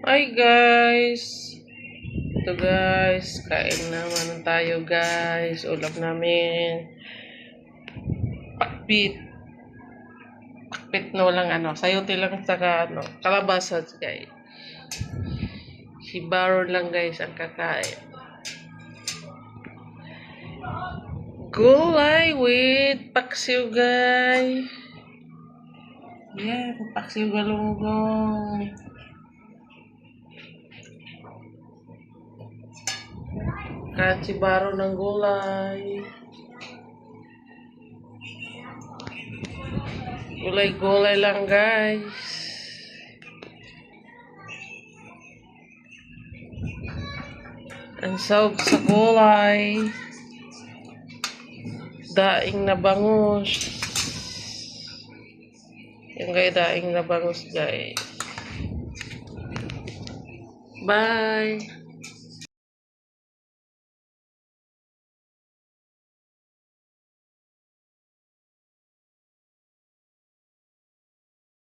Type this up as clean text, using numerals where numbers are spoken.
Hi guys! Ito guys, kain naman tayo guys. Ulam namin. Pakbit. Pakbit na walang sayote lang saka kalabasa guys. Si Baron lang guys ang kakain. Gulay with paksiw guys. Yeah, paksiw galunggong. Kahit si Baro ng gulay. Gulay-gulay lang guys. Ang sawag sa gulay. Daing na bangus. Yung guys, daing na bangus guys. Bye!